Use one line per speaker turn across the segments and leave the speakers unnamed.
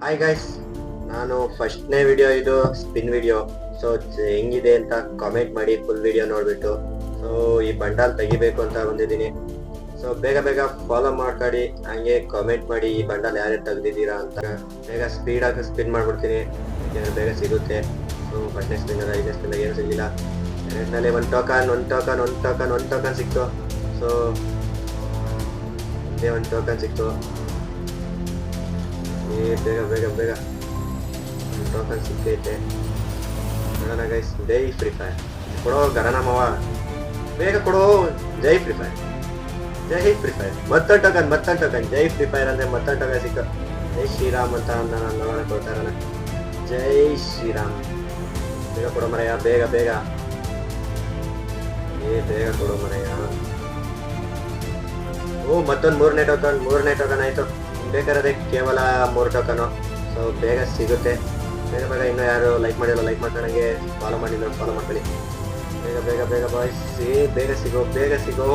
Hi guys, ನಾನು ಫಸ್ಟ್ನೇ video ಇದು ಸ್ಪಿನ್ ವಿಡಿಯೋ. ಸೊ ಹೆಂಗಿದೆ ಅಂತ ಕಾಮೆಂಟ್ ಮಾಡಿ ಫುಲ್ ವಿಡಿಯೋ ನೋಡ್ಬಿಟ್ಟು. ಸೊ ಈ ಬಂಡಲ್ ತೆಗಿಬೇಕು ಅಂತ ಬಂದಿದ್ದೀನಿ. ಸೊ ಬೇಗ ಬೇಗ ಫಾಲೋ ಮಾಡ್ಕೊಳ್ಳಿ, ಹಂಗೆ ಕಾಮೆಂಟ್ ಮಾಡಿ ಈ ಬಂಡಲ್ ಯಾರ್ಯಾರು ತೆಗ್ದಿದ್ದೀರಾ ಅಂತ. ಬೇಗ ಸ್ಪೀಡಾಗಿ ಸ್ಪಿನ್ ಮಾಡ್ಬಿಡ್ತೀನಿ, ಯಾಕೆಂದ್ರೆ ಬೇಗ ಸಿಗುತ್ತೆ. ಸೊ ಫಸ್ಟ್ನೇ ಸ್ಪಿನ್ ಅಲ್ಲ, ಐದನೇ ಸ್ಪಿನ್ ಏನು ಸಿಗಲಿಲ್ಲ. ಎರಡನೇಲಿ ಒಂದು ಟೋಕನ್ ಸಿಕ್ತು. ಸೊ ಇದೇ ಒಂದು ಟೋಕನ್ ಸಿಕ್ತು. ಬೇಗ ಬೇಗ ಬೇಗ ಟೋಕನ್ ಸಿಕ್ಕೈತೆ. ನೋಡೋಣ ಗೈಸ್. ಜೈ ಫ್ರೀ ಫೈರ್ ಕೊಡೋ ಗರಣ ಮಾವ, ಬೇಗ ಕೊಡೋ. ಜೈ ಫ್ರೀ ಫೈರ್, ಜೈ ಫ್ರೀ ಫೈರ್. ಮತ್ತೊಂದು ಟೋಕನ್. ಜೈ ಫ್ರೀ ಫೈರ್ ಅಂದ್ರೆ ಮತ್ತೊಂದು ಟೋಕನ್ ಸಿಕ್ತು. ಜೈ ಶ್ರೀರಾಮ್ ಅಂತ ನಾನು ನೋಡೋಣ ಕೊಡ್ತಾರ. ಜೈ ಶ್ರೀರಾಮ್. ಬೇಗ ಕೊಡೋ ಮರಯ್ಯ, ಬೇಗ ಬೇಗ ಬೇಗ ಕೊಡೋ ಮರಯ್ಯ. ಓ ಮತ್ತೊಂದು ಮೂರನೇ ಟೋಕನ್ ಆಯ್ತು. ಬೇಕಾದ್ರೆ ಕೇವಲ 3 ಟೋಕನು. ಸೊ ಬೇಗ ಸಿಗುತ್ತೆ. ಬೇಗ ಬೇಗ ಇನ್ನೂ ಯಾರು ಲೈಕ್ ಮಾಡಿಲ್ಲ, ಲೈಕ್ ಮಾಡ್ಕೊಂಡಂಗೆ ಫಾಲೋ ಮಾಡಿಲ್ಲ, ಫಾಲೋ ಮಾಡ್ಕೊಳ್ಳಿ. ಬೇಗ ಬೇಗ ಬೇಗ ಬಾಯ್ಸ್, ಬೇಗ ಸಿಗೋ.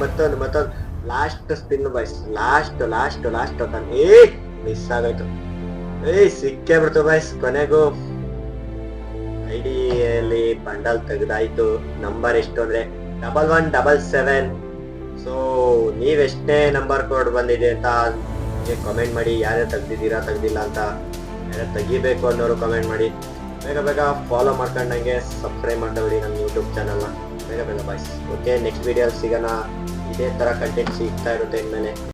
ಮತ್ತೊಂದು last spin boys. Last token. Miss ಆಗೋಯ್ತು. ಸಿಕ್ಕೇ ಬಿಡ್ತು ಬಾಯ್ಸ್. ಕೊನೆಗೂ ಐಡಿಯಲ್ಲಿ ಬಂಡಲ್ ತೆಗ್ದಾಯ್ತು. ನಂಬರ್ ಎಷ್ಟು ಅಂದ್ರೆ 1177. ಸೊ ನೀವೆಷ್ಟೇ ನಂಬರ್ ಕೋಡ್ ಬಂದಿದೆ ಅಂತ ಕಾಮೆಂಟ್ ಮಾಡಿ. ಯಾರ್ಯಾರು ತೆಗ್ದಿಲ್ಲ ಅಂತ, ಯಾರ್ಯಾರು ತೆಗಿಬೇಕು ಅನ್ನೋರು ಕಾಮೆಂಟ್ ಮಾಡಿ. ಬೇಗ ಬೇಗ ಫಾಲೋ ಮಾಡ್ಕೊಂಡಂಗೆ ಸಬ್ಸ್ಕ್ರೈಬ್ ಮಾಡ್ಕೊಳ್ಳಿ ನಮ್ಮ ಯೂಟ್ಯೂಬ್ ಚಾನಲ್ನ. ಬೇಗ ಬಾಯ್ಸ್. ಓಕೆ, ನೆಕ್ಸ್ಟ್ ವಿಡಿಯೋ ಸಿಗೋಣ. ಇದೇ ಥರ ಕಂಟೆಂಟ್ ಸಿಗ್ತಾ ಇರುತ್ತೆ ಇನ್ಮೇಲೆ.